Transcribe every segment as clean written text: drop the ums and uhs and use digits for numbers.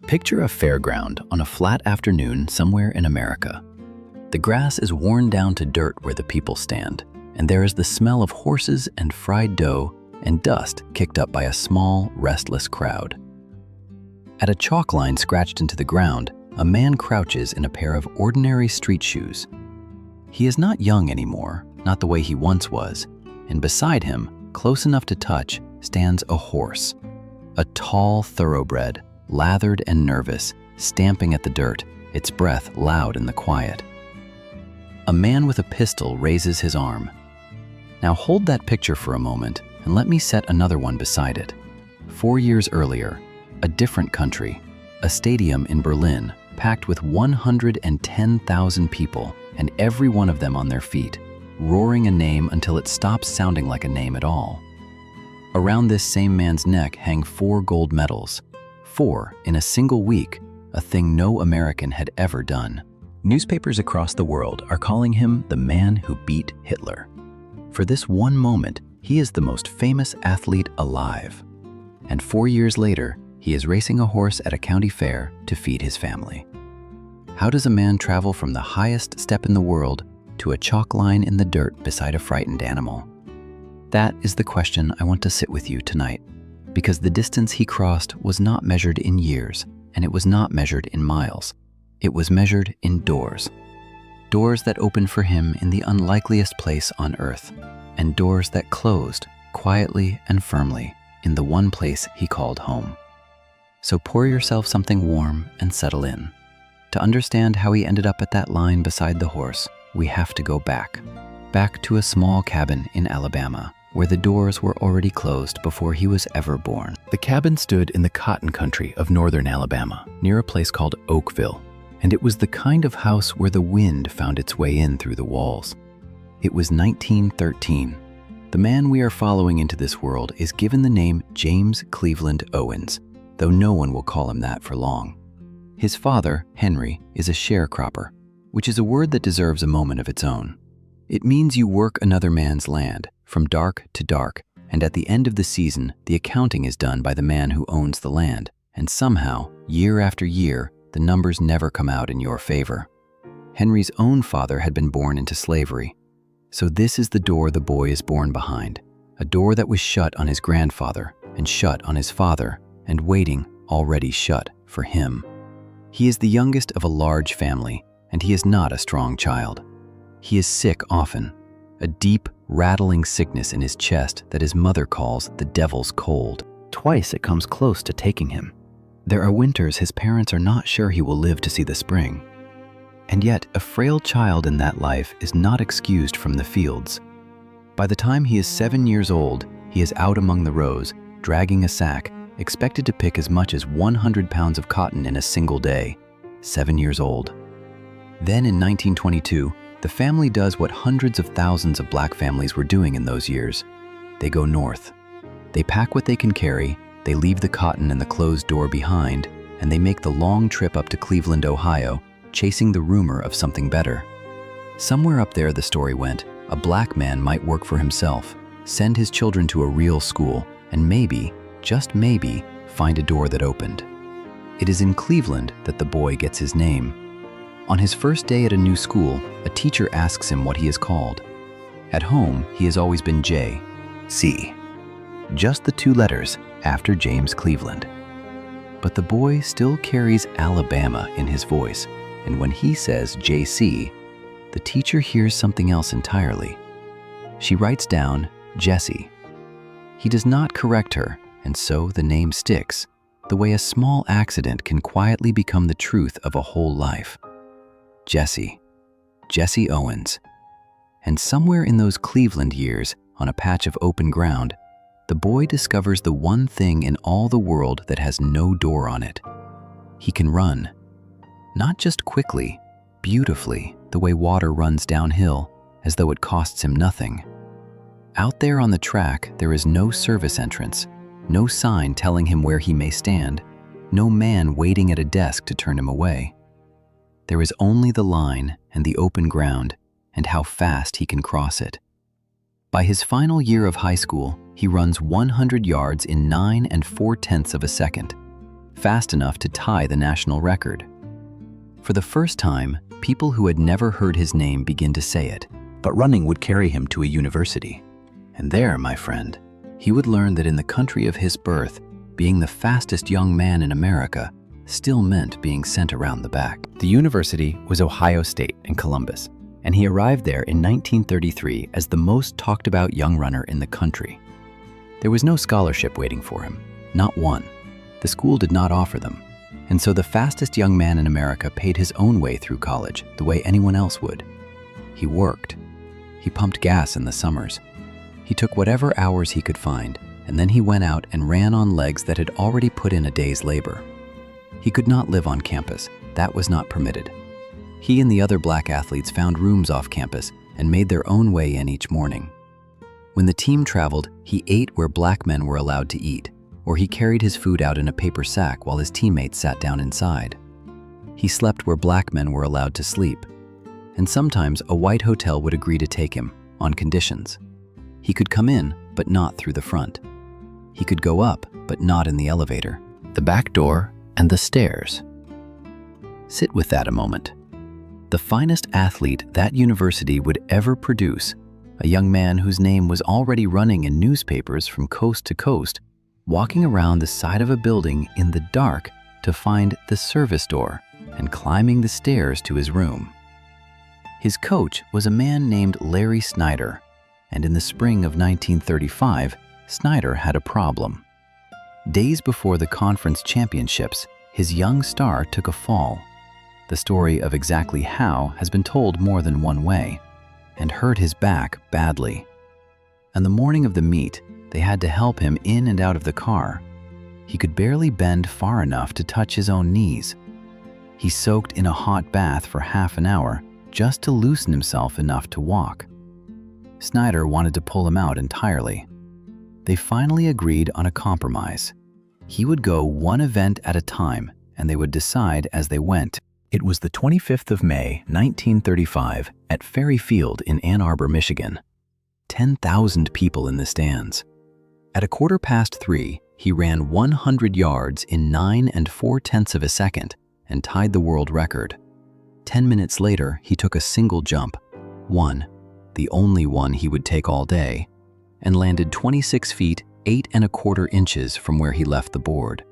Picture a fairground on a flat afternoon somewhere in America. The grass is worn down to dirt where the people stand, and there is the smell of horses and fried dough and dust kicked up by a small, restless crowd. At a chalk line scratched into the ground, a man crouches in a pair of ordinary street shoes. He is not young anymore, not the way he once was, and beside him, close enough to touch, stands a horse. A tall thoroughbred, lathered and nervous, stamping at the dirt, its breath loud in the quiet. A man with a pistol raises his arm. Now hold that picture for a moment and let me set another one beside it. 4 years earlier, a different country, a stadium in Berlin, packed with 110,000 people, and every one of them on their feet, roaring a name until it stops sounding like a name at all. Around this same man's neck hang 4 gold medals. 4 in a single week, a thing no American had ever done. Newspapers across the world are calling him the man who beat Hitler. For this one moment, he is the most famous athlete alive. And 4 years later, he is racing a horse at a county fair to feed his family. How does a man travel from the highest step in the world to a chalk line in the dirt beside a frightened animal? That is the question I want to sit with you tonight, because the distance he crossed was not measured in years, and it was not measured in miles. It was measured in doors. Doors that opened for him in the unlikeliest place on earth, and doors that closed quietly and firmly in the one place he called home. So pour yourself something warm and settle in. To understand how he ended up at that line beside the horse, we have to go back to a small cabin in Alabama, where the doors were already closed before he was ever born. The cabin stood in the cotton country of northern Alabama, near a place called Oakville, and it was the kind of house where the wind found its way in through the walls. It was 1913. The man we are following into this world is given the name James Cleveland Owens, though no one will call him that for long. His father, Henry, is a sharecropper, which is a word that deserves a moment of its own. It means you work another man's land, from dark to dark, and at the end of the season, the accounting is done by the man who owns the land, and somehow, year after year, the numbers never come out in your favor. Henry's own father had been born into slavery, so this is the door the boy is born behind, a door that was shut on his grandfather, and shut on his father, and waiting, already shut, for him. He is the youngest of a large family, and he is not a strong child. He is sick often, a deep, rattling sickness in his chest that his mother calls the devil's cold. Twice it comes close to taking him. There are winters his parents are not sure he will live to see the spring. And yet, a frail child in that life is not excused from the fields. By the time he is 7 years old, he is out among the rows, dragging a sack, expected to pick as much as 100 pounds of cotton in a single day. 7 years old. Then in 1922, the family does what hundreds of thousands of black families were doing in those years. They go north. They pack what they can carry, they leave the cotton and the closed door behind, and they make the long trip up to Cleveland, Ohio, chasing the rumor of something better. Somewhere up there, the story went, a black man might work for himself, send his children to a real school, and maybe, just maybe, find a door that opened. It is in Cleveland that the boy gets his name. On his first day at a new school, a teacher asks him what he is called. At home, he has always been J.C. Just the 2 letters after James Cleveland. But the boy still carries Alabama in his voice, and when he says J.C., the teacher hears something else entirely. She writes down Jessie. He does not correct her, and so the name sticks, the way a small accident can quietly become the truth of a whole life. Jesse Owens. And somewhere in those Cleveland years, on a patch of open ground, the boy discovers the one thing in all the world that has no door on it. He can run. Not just quickly, beautifully, the way water runs downhill, as though it costs him nothing. Out there on the track, there is no service entrance, no sign telling him where he may stand, no man waiting at a desk to turn him away. There is only the line and the open ground and how fast he can cross it. By his final year of high school, he runs 100 yards in 9 4/10 of a second. fast enough to tie the national record. For the first time, people who had never heard his name began to say it, but running would carry him to a university. And there, my friend, he would learn that in the country of his birth, being the fastest young man in America still meant being sent around the back. The university was Ohio State in Columbus, and he arrived there in 1933 as the most talked about young runner in the country. There was no scholarship waiting for him, not one. The school did not offer them, and so the fastest young man in America paid his own way through college the way anyone else would. He worked. He pumped gas in the summers. He took whatever hours he could find, and then he went out and ran on legs that had already put in a day's labor. He could not live on campus. That was not permitted. He and the other black athletes found rooms off campus and made their own way in each morning. When the team traveled, he ate where black men were allowed to eat, or he carried his food out in a paper sack while his teammates sat down inside. He slept where black men were allowed to sleep, and sometimes a white hotel would agree to take him, on conditions. He could come in, but not through the front. He could go up, but not in the elevator, the back door, and the stairs. Sit with that a moment. The finest athlete that university would ever produce, a young man whose name was already running in newspapers from coast to coast, walking around the side of a building in the dark to find the service door and climbing the stairs to his room. His coach was a man named Larry Snyder, and in the spring of 1935, Snyder had a problem. Days before the conference championships, his young star took a fall. The story of exactly how has been told more than one way, and hurt his back badly. On the morning of the meet, they had to help him in and out of the car. He could barely bend far enough to touch his own knees. He soaked in a hot bath for half an hour just to loosen himself enough to walk. Snyder wanted to pull him out entirely. They finally agreed on a compromise. He would go one event at a time, and they would decide as they went. It was the 25th of May, 1935, at Ferry Field in Ann Arbor, Michigan. 10,000 people in the stands. At 3:15, he ran 100 yards in 9 4/10 of a second and tied the world record. 10 minutes later, he took a single jump, one, the only one he would take all day, and landed 26 feet 8 1/4 inches from where he left the board.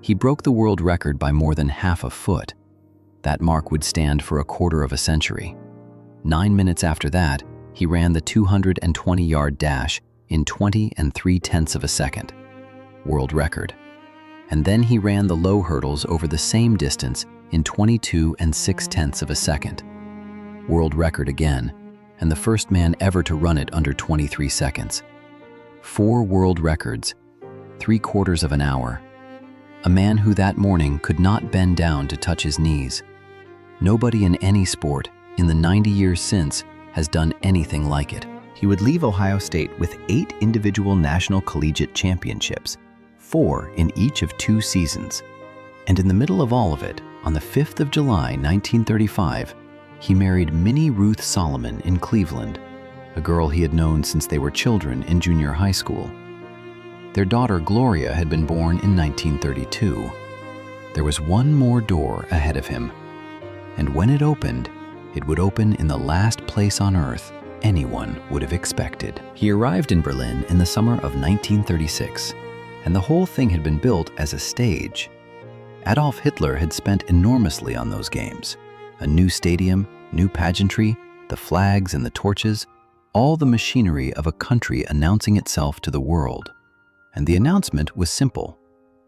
He broke the world record by more than half a foot. That mark would stand for a quarter of a century. 9 minutes after that, he ran the 220-yard dash in 20 3/10 of a second, world record. And then he ran the low hurdles over the same distance in 22 6/10 of a second, world record again, and the first man ever to run it under 23 seconds. 4 world records, 3/4 of an hour. A man who that morning could not bend down to touch his knees. Nobody in any sport in the 90 years since has done anything like it. He would leave Ohio State with 8 individual national collegiate championships, 4 in each of 2 seasons. And in the middle of all of it, on the 5th of July, 1935, he married Minnie Ruth Solomon in Cleveland, a girl he had known since they were children in junior high school. Their daughter Gloria had been born in 1932. There was one more door ahead of him, and when it would open in the last place on earth anyone would have expected. He arrived in Berlin in the summer of 1936, and the whole thing had been built as a stage. Adolf Hitler had spent enormously on those games. A new stadium, new pageantry, the flags and the torches, all the machinery of a country announcing itself to the world. And the announcement was simple.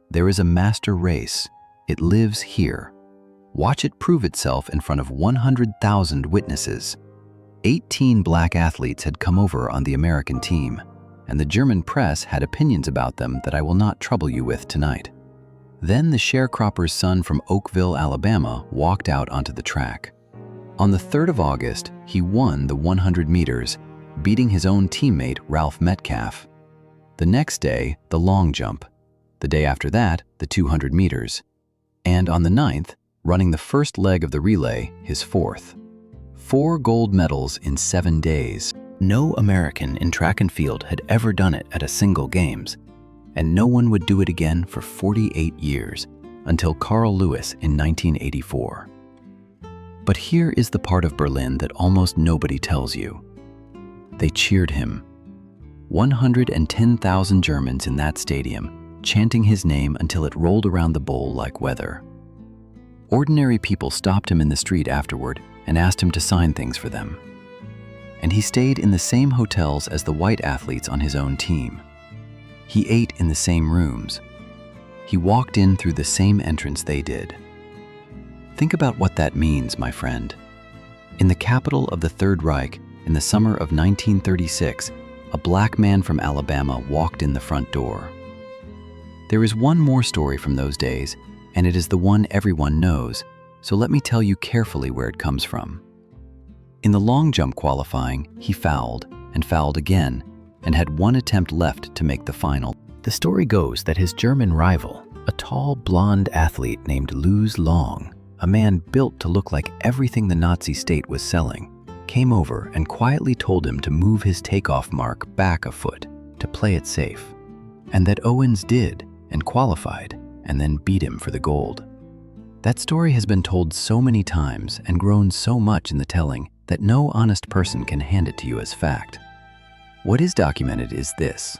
There is a master race. It lives here. Watch it prove itself in front of 100,000 witnesses. 18 black athletes had come over on the American team, and the German press had opinions about them that I will not trouble you with tonight. Then the sharecropper's son from Oakville, Alabama, walked out onto the track. On the 3rd of August, he won the 100 meters, beating his own teammate Ralph Metcalfe. The next day, the long jump. The day after that, the 200 meters. And on the 9th, running the first leg of the relay, his 4th. 4 gold medals in 7 days. No American in track and field had ever done it at a single Games, and no one would do it again for 48 years. until Carl Lewis in 1984. But here is the part of Berlin that almost nobody tells you. They cheered him. 110,000 Germans in that stadium, chanting his name until it rolled around the bowl like weather. Ordinary people stopped him in the street afterward and asked him to sign things for them. And he stayed in the same hotels as the white athletes on his own team. He ate in the same rooms. He walked in through the same entrance they did. Think about what that means, my friend. In the capital of the Third Reich, in the summer of 1936, a black man from Alabama walked in the front door. There is one more story from those days, and it is the one everyone knows, so let me tell you carefully where it comes from. In the long jump qualifying, he fouled, and fouled again, and had one attempt left to make the final. The story goes that his German rival, a tall, blonde athlete named Luz Long, a man built to look like everything the Nazi state was selling, came over and quietly told him to move his takeoff mark back a foot to play it safe, and that Owens did and qualified and then beat him for the gold. That story has been told so many times and grown so much in the telling that no honest person can hand it to you as fact. What is documented is this.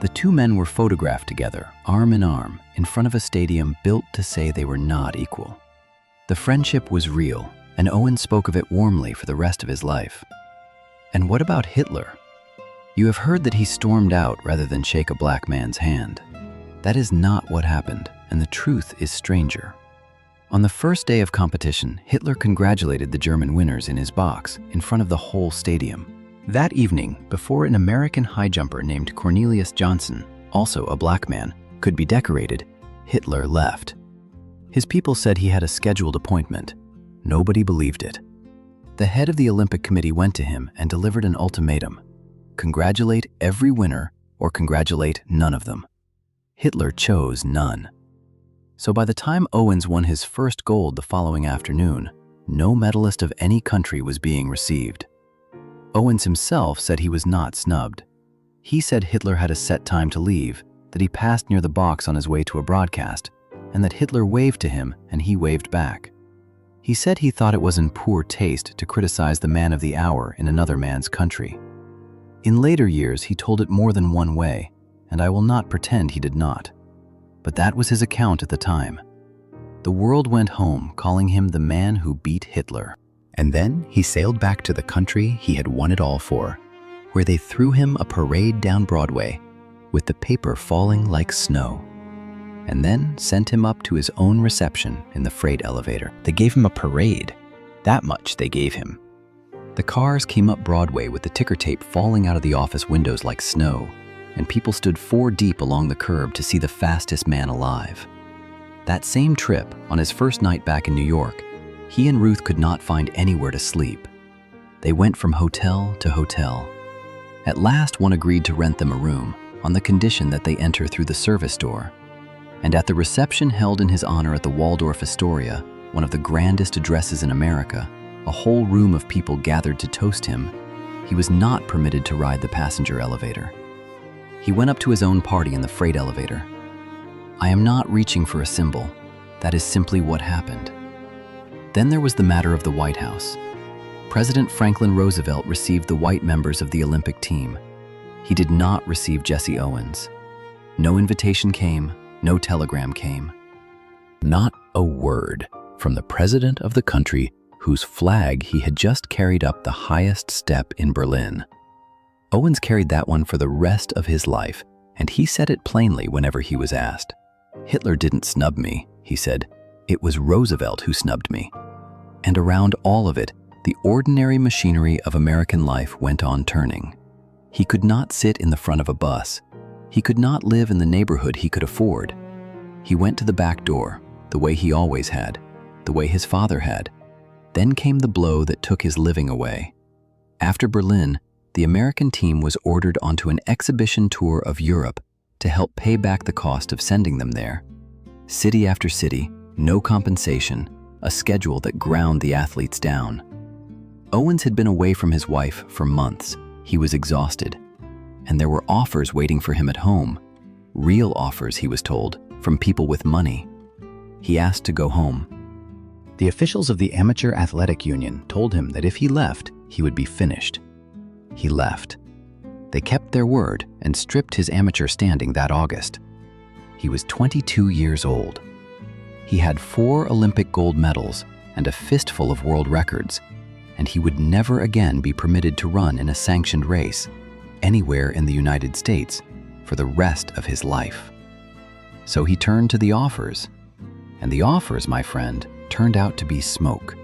The two men were photographed together, arm in arm, in front of a stadium built to say they were not equal. The friendship was real, and Owens spoke of it warmly for the rest of his life. And what about Hitler? You have heard that he stormed out rather than shake a black man's hand. That is not what happened, and the truth is stranger. On the first day of competition, Hitler congratulated the German winners in his box, in front of the whole stadium. That evening, before an American high jumper named Cornelius Johnson, also a black man, could be decorated, Hitler left. His people said he had a scheduled appointment. Nobody believed it. The head of the Olympic Committee went to him and delivered an ultimatum. Congratulate every winner or congratulate none of them. Hitler chose none. So by the time Owens won his first gold the following afternoon, no medalist of any country was being received. Owens himself said he was not snubbed. He said Hitler had a set time to leave, that he passed near the box on his way to a broadcast, and that Hitler waved to him and he waved back. He said he thought it was in poor taste to criticize the man of the hour in another man's country. In later years, he told it more than one way, and I will not pretend he did not. But that was his account at the time. The world went home calling him the man who beat Hitler. And then he sailed back to the country he had won it all for, where they threw him a parade down Broadway, with the paper falling like snow, and then sent him up to his own reception in the freight elevator. They gave him a parade. That much they gave him. The cars came up Broadway with the ticker tape falling out of the office windows like snow, and people stood 4 deep along the curb to see the fastest man alive. That same trip, on his first night back in New York, he and Ruth could not find anywhere to sleep. They went from hotel to hotel. At last, one agreed to rent them a room, on the condition that they enter through the service door. And at the reception held in his honor at the Waldorf Astoria, one of the grandest addresses in America, a whole room of people gathered to toast him. He was not permitted to ride the passenger elevator. He went up to his own party in the freight elevator. I am not reaching for a symbol. That is simply what happened. Then there was the matter of the White House. President Franklin Roosevelt received the white members of the Olympic team. He did not receive Jesse Owens. No invitation came, no telegram came. Not a word from the president of the country whose flag he had just carried up the highest step in Berlin. Owens carried that one for the rest of his life, and he said it plainly whenever he was asked. Hitler didn't snub me, he said. It was Roosevelt who snubbed me. And around all of it, the ordinary machinery of American life went on turning. He could not sit in the front of a bus. He could not live in the neighborhood he could afford. He went to the back door, the way he always had, the way his father had. Then came the blow that took his living away. After Berlin, the American team was ordered onto an exhibition tour of Europe to help pay back the cost of sending them there. City after city, no compensation, a schedule that ground the athletes down. Owens had been away from his wife for months. He was exhausted. And there were offers waiting for him at home. Real offers, he was told, from people with money. He asked to go home. The officials of the Amateur Athletic Union told him that if he left, he would be finished. He left. They kept their word and stripped his amateur standing that August. He was 22 years old. He had 4 Olympic gold medals and a fistful of world records, and he would never again be permitted to run in a sanctioned race anywhere in the United States for the rest of his life. So he turned to the offers, and the offers, my friend, turned out to be smoke.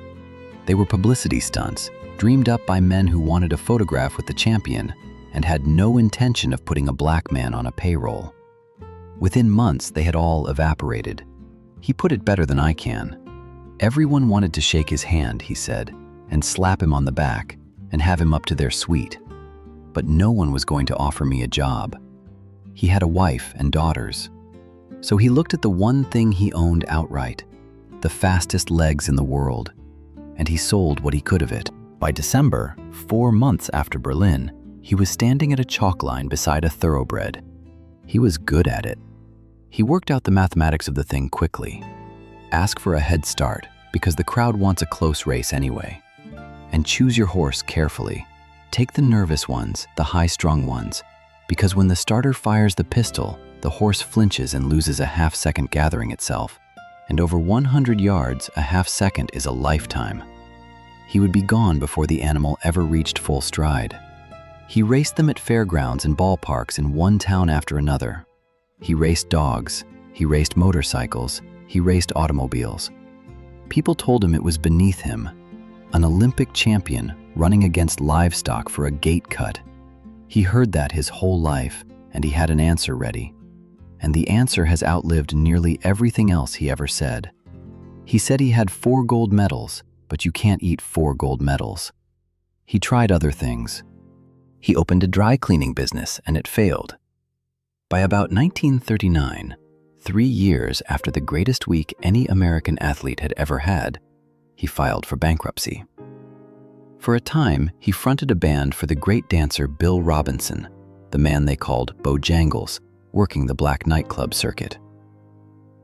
They were publicity stunts, dreamed up by men who wanted a photograph with the champion and had no intention of putting a black man on a payroll. Within months, they had all evaporated. He put it better than I can. Everyone wanted to shake his hand, he said, and slap him on the back and have him up to their suite. But no one was going to offer me a job. He had a wife and daughters. So he looked at the one thing he owned outright, the fastest legs in the world, and he sold what he could of it. By December, 4 months after Berlin, he was standing at a chalk line beside a thoroughbred. He was good at it. He worked out the mathematics of the thing quickly. Ask for a head start, because the crowd wants a close race anyway. And choose your horse carefully. Take the nervous ones, the high-strung ones, because when the starter fires the pistol, the horse flinches and loses a half-second gathering itself. And over 100 yards, a half-second is a lifetime. He would be gone before the animal ever reached full stride. He raced them at fairgrounds and ballparks in one town after another. He raced dogs, he raced motorcycles, he raced automobiles. People told him it was beneath him, an Olympic champion running against livestock for a gate cut. He heard that his whole life, and he had an answer ready. And the answer has outlived nearly everything else he ever said. He said he had 4 gold medals, but you can't eat 4 gold medals. He tried other things. He opened a dry cleaning business, and it failed. By about 1939, 3 years after the greatest week any American athlete had ever had, he filed for bankruptcy. For a time, he fronted a band for the great dancer Bill Robinson, the man they called Bojangles, working the black nightclub circuit.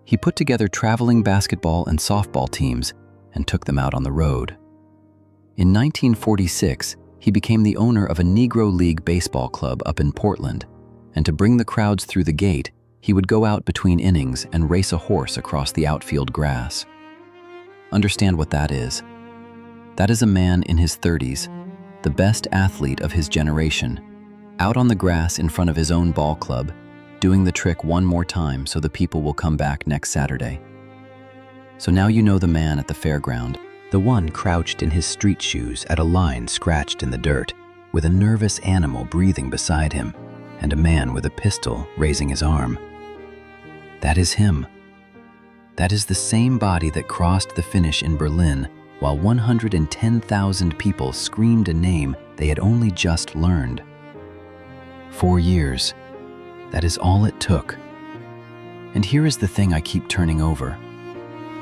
He put together traveling basketball and softball teams and took them out on the road. In 1946, he became the owner of a Negro League baseball club up in Portland, and to bring the crowds through the gate, he would go out between innings and race a horse across the outfield grass. Understand what that is. That is a man in his 30s, the best athlete of his generation, out on the grass in front of his own ball club, doing the trick one more time so the people will come back next Saturday. So now you know the man at the fairground, the one crouched in his street shoes at a line scratched in the dirt, with a nervous animal breathing beside him, and a man with a pistol raising his arm. That is him. That is the same body that crossed the finish in Berlin while 110,000 people screamed a name they had only just learned. 4 years. That is all it took. And here is the thing I keep turning over.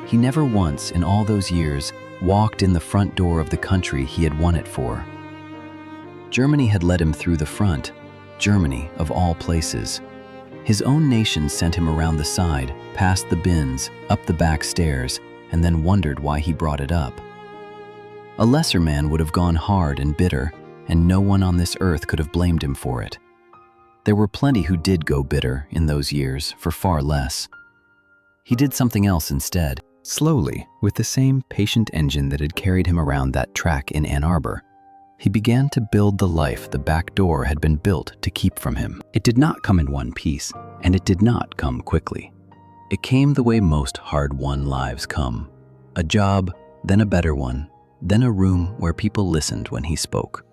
He never once in all those years walked in the front door of the country he had won it for. Germany had led him through the front, Germany of all places. His own nation sent him around the side, past the bins, up the back stairs, and then wondered why he brought it up. A lesser man would have gone hard and bitter, and no one on this earth could have blamed him for it. There were plenty who did go bitter in those years for far less. He did something else instead. Slowly, with the same patient engine that had carried him around that track in Ann Arbor, he began to build the life the back door had been built to keep from him. It did not come in one piece, and it did not come quickly. It came the way most hard-won lives come. A job, then a better one, then a room where people listened when he spoke.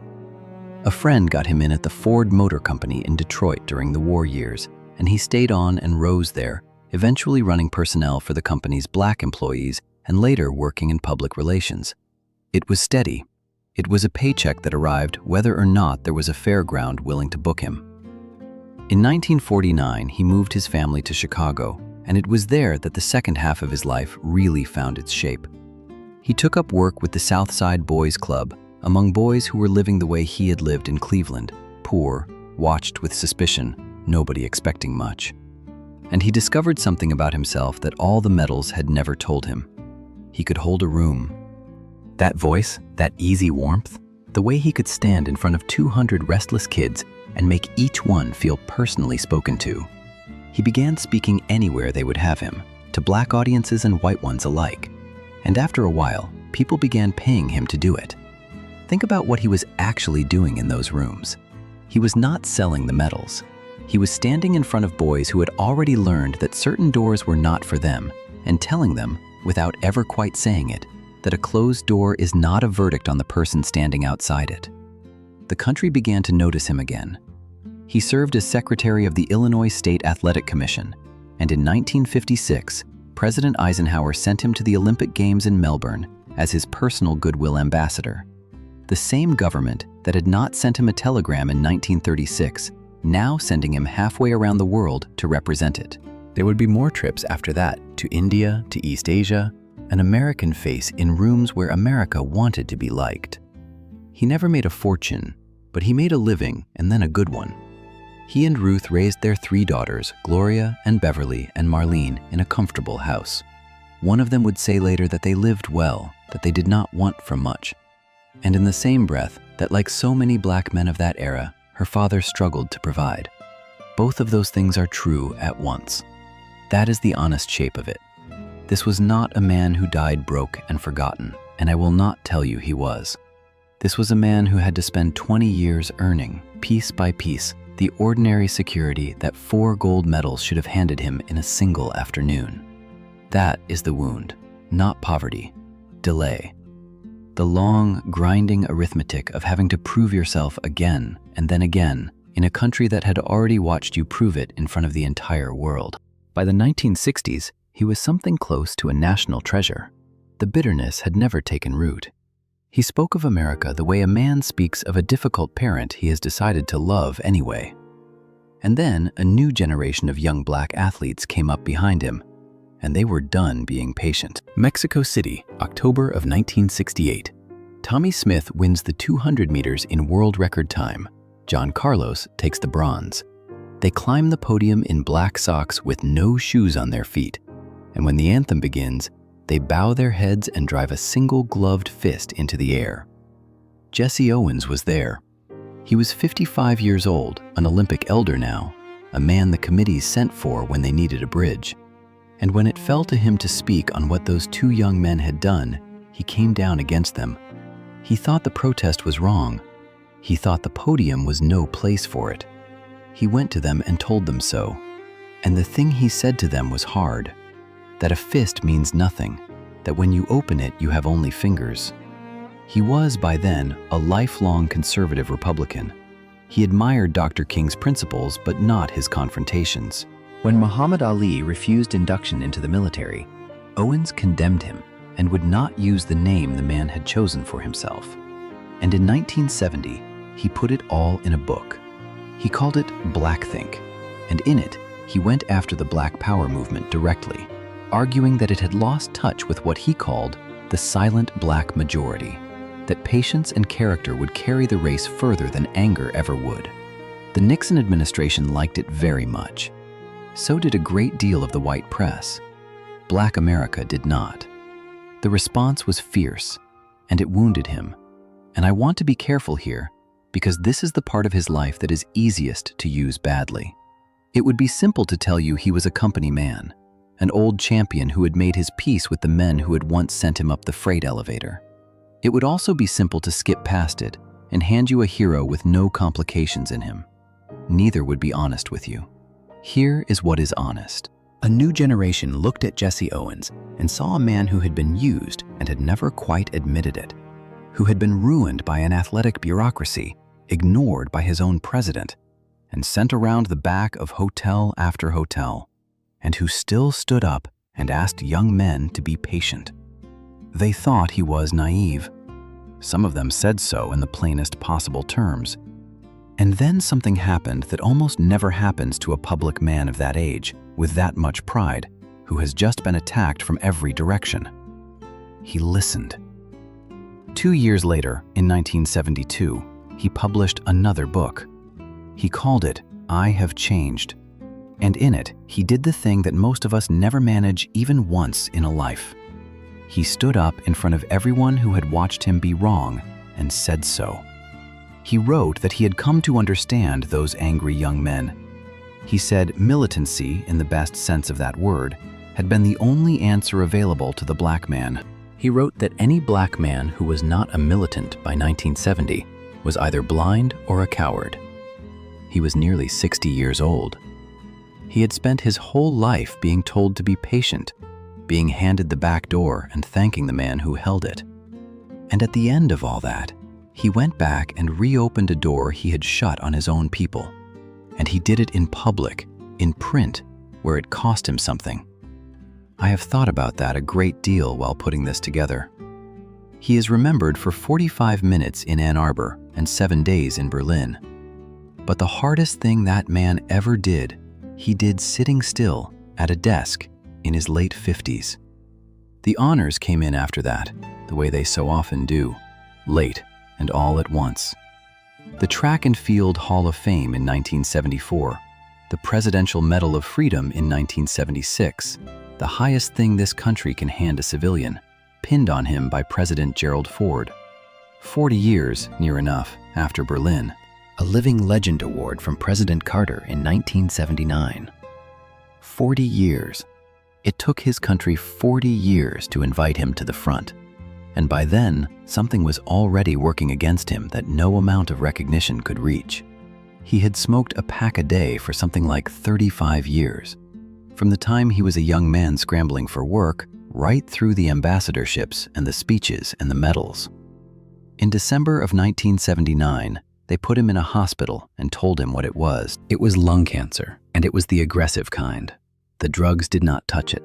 A friend got him in at the Ford Motor Company in Detroit during the war years, and he stayed on and rose there, eventually running personnel for the company's black employees and later working in public relations. It was steady. It was a paycheck that arrived whether or not there was a fairground willing to book him. In 1949, he moved his family to Chicago, and it was there that the second half of his life really found its shape. He took up work with the South Side Boys Club, among boys who were living the way he had lived in Cleveland, poor, watched with suspicion, nobody expecting much. And he discovered something about himself that all the medals had never told him. He could hold a room. That voice, that easy warmth, the way he could stand in front of 200 restless kids and make each one feel personally spoken to. He began speaking anywhere they would have him, to black audiences and white ones alike. And after a while, people began paying him to do it. Think about what he was actually doing in those rooms. He was not selling the medals. He was standing in front of boys who had already learned that certain doors were not for them and telling them, without ever quite saying it, that a closed door is not a verdict on the person standing outside it. The country began to notice him again. He served as secretary of the Illinois State Athletic Commission, and in 1956, President Eisenhower sent him to the Olympic Games in Melbourne as his personal goodwill ambassador. The same government that had not sent him a telegram in 1936, now sending him halfway around the world to represent it. There would be more trips after that, to India, to East Asia, an American face in rooms where America wanted to be liked. He never made a fortune, but he made a living, and then a good one. He and Ruth raised their 3 daughters, Gloria and Beverly and Marlene, in a comfortable house. One of them would say later that they lived well, that they did not want for much. And in the same breath, that like so many black men of that era, her father struggled to provide. Both of those things are true at once. That is the honest shape of it. This was not a man who died broke and forgotten, and I will not tell you he was. This was a man who had to spend 20 years earning, piece by piece, the ordinary security that 4 gold medals should have handed him in a single afternoon. That is the wound, not poverty, delay. The long, grinding arithmetic of having to prove yourself again and then again in a country that had already watched you prove it in front of the entire world. By the 1960s, he was something close to a national treasure. The bitterness had never taken root. He spoke of America the way a man speaks of a difficult parent he has decided to love anyway. And then a new generation of young black athletes came up behind him, and they were done being patient. Mexico City, October of 1968. Tommy Smith wins the 200 meters in world record time. John Carlos takes the bronze. They climb the podium in black socks with no shoes on their feet. And when the anthem begins, they bow their heads and drive a single gloved fist into the air. Jesse Owens was there. He was 55 years old, an Olympic elder now, a man the committees sent for when they needed a bridge. And when it fell to him to speak on what those 2 young men had done, he came down against them. He thought the protest was wrong. He thought the podium was no place for it. He went to them and told them so. And the thing he said to them was hard. That a fist means nothing, that when you open it, you have only fingers. He was, by then, a lifelong conservative Republican. He admired Dr. King's principles, but not his confrontations. When Muhammad Ali refused induction into the military, Owens condemned him and would not use the name the man had chosen for himself. And in 1970, he put it all in a book. He called it Blackthink, and in it, he went after the Black Power movement directly, arguing that it had lost touch with what he called the silent black majority, that patience and character would carry the race further than anger ever would. The Nixon administration liked it very much. So did a great deal of the white press. Black America did not. The response was fierce, and it wounded him. And I want to be careful here, because this is the part of his life that is easiest to use badly. It would be simple to tell you he was a company man, an old champion who had made his peace with the men who had once sent him up the freight elevator. It would also be simple to skip past it and hand you a hero with no complications in him. Neither would be honest with you. Here is what is honest. A new generation looked at Jesse Owens and saw a man who had been used and had never quite admitted it, who had been ruined by an athletic bureaucracy, ignored by his own president, and sent around the back of hotel after hotel, and who still stood up and asked young men to be patient. They thought he was naive. Some of them said so in the plainest possible terms. And then something happened that almost never happens to a public man of that age, with that much pride, who has just been attacked from every direction. He listened. 2 years later, in 1972, he published another book. He called it, I Have Changed. And in it, he did the thing that most of us never manage even once in a life. He stood up in front of everyone who had watched him be wrong and said so. He wrote that he had come to understand those angry young men. He said militancy, in the best sense of that word, had been the only answer available to the black man. He wrote that any black man who was not a militant by 1970 was either blind or a coward. He was nearly 60 years old. He had spent his whole life being told to be patient, being handed the back door and thanking the man who held it. And at the end of all that, he went back and reopened a door he had shut on his own people. And he did it in public, in print, where it cost him something. I have thought about that a great deal while putting this together. He is remembered for 45 minutes in Ann Arbor and 7 days in Berlin. But the hardest thing that man ever did, he did sitting still at a desk in his late 50s. The honors came in after that, the way they so often do, late and all at once. The Track and Field Hall of Fame in 1974, the Presidential Medal of Freedom in 1976, the highest thing this country can hand a civilian, pinned on him by President Gerald Ford. 40 years, near enough, after Berlin, a Living Legend Award from President Carter in 1979. 40 years. It took his country 40 years to invite him to the front. And by then, something was already working against him that no amount of recognition could reach. He had smoked a pack a day for something like 35 years. From the time he was a young man scrambling for work, right through the ambassadorships and the speeches and the medals. In December of 1979, they put him in a hospital and told him what it was. It was lung cancer, and it was the aggressive kind. The drugs did not touch it.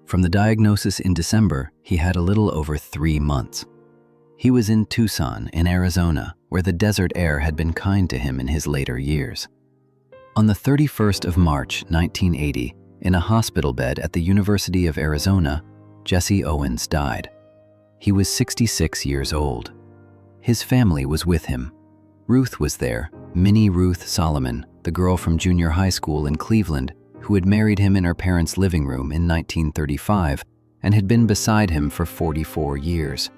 From the diagnosis in December, he had a little over 3 months. He was in Tucson, in Arizona, where the desert air had been kind to him in his later years. On the 31st of March, 1980, in a hospital bed at the University of Arizona, Jesse Owens died. He was 66 years old. His family was with him. Ruth was there, Minnie Ruth Solomon, the girl from junior high school in Cleveland, who had married him in her parents' living room in 1935 and had been beside him for 44 years.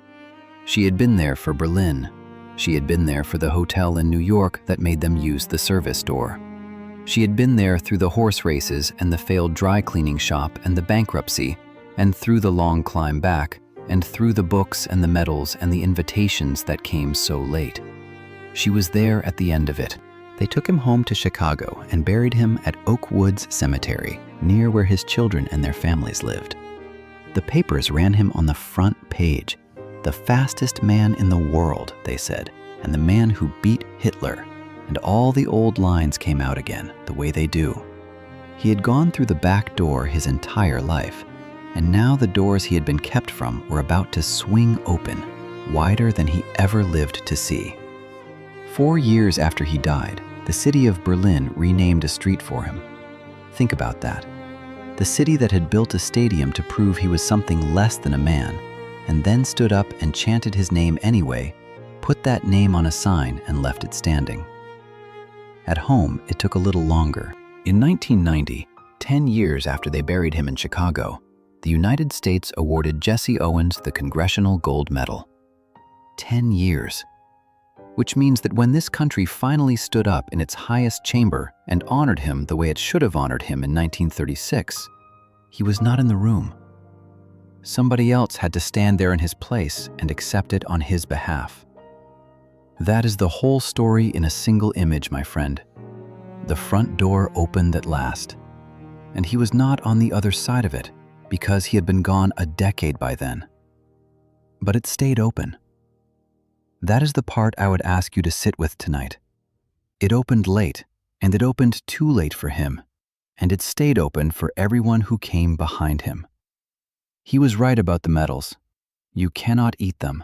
She had been there for Berlin. She had been there for the hotel in New York that made them use the service door. She had been there through the horse races and the failed dry cleaning shop and the bankruptcy, and through the long climb back, and through the books and the medals and the invitations that came so late. She was there at the end of it. They took him home to Chicago and buried him at Oak Woods Cemetery, near where his children and their families lived. The papers ran him on the front page. The fastest man in the world, they said, and the man who beat Hitler. And all the old lines came out again, the way they do. He had gone through the back door his entire life, and now the doors he had been kept from were about to swing open, wider than he ever lived to see. 4 years after he died, the city of Berlin renamed a street for him. Think about that. The city that had built a stadium to prove he was something less than a man, and then stood up and chanted his name anyway, put that name on a sign and left it standing. At home, it took a little longer. In 1990, 10 years after they buried him in Chicago, the United States awarded Jesse Owens the Congressional Gold Medal. 10 years. Which means that when this country finally stood up in its highest chamber and honored him the way it should have honored him in 1936, he was not in the room. Somebody else had to stand there in his place and accept it on his behalf. That is the whole story in a single image, my friend. The front door opened at last, and he was not on the other side of it because he had been gone a decade by then. But it stayed open. That is the part I would ask you to sit with tonight. It opened late, and it opened too late for him, and it stayed open for everyone who came behind him. He was right about the medals. You cannot eat them.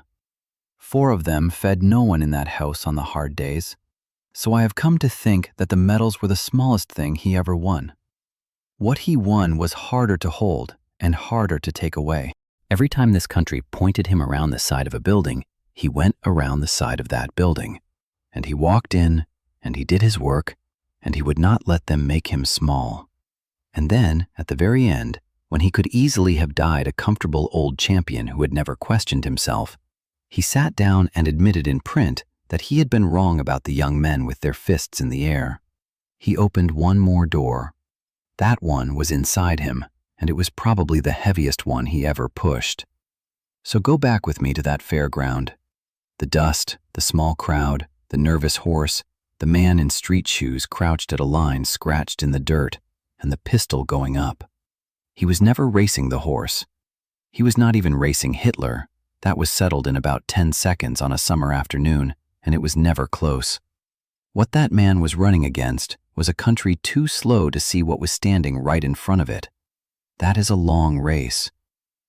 4 of them fed no one in that house on the hard days, so I have come to think that the medals were the smallest thing he ever won. What he won was harder to hold and harder to take away. Every time this country pointed him around the side of a building, he went around the side of that building, and he walked in, and he did his work, and he would not let them make him small. And then, at the very end, when he could easily have died a comfortable old champion who had never questioned himself, he sat down and admitted in print that he had been wrong about the young men with their fists in the air. He opened one more door. That one was inside him, and it was probably the heaviest one he ever pushed. So go back with me to that fairground. The dust, the small crowd, the nervous horse, the man in street shoes crouched at a line scratched in the dirt, and the pistol going up. He was never racing the horse. He was not even racing Hitler. That was settled in about 10 seconds on a summer afternoon, and it was never close. What that man was running against was a country too slow to see what was standing right in front of it. That is a long race.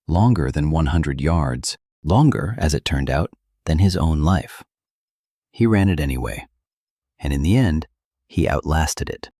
Longer than 100 yards. Longer, as it turned out, than his own life. He ran it anyway. And in the end, he outlasted it.